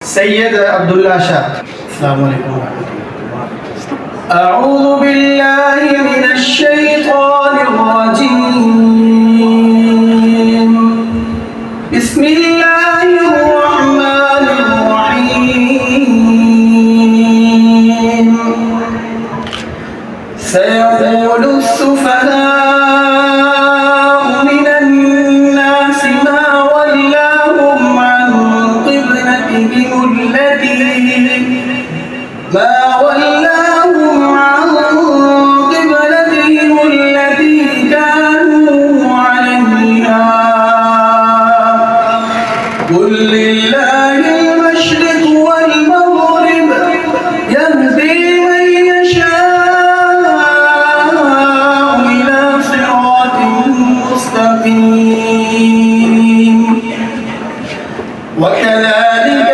سيد عبد الله شاه. السلام عليكم ورحمة الله. أعوذ بالله من الشيطان الرجيم. بسم الله الرحمن الرحيم. سيقول السفهاء من الناس ما ولاهم عن قبلتهم التي كانوا عليها قل لله المشرق والمغرب يهدي من يشاء إلى صراط مستقيم. وكذلك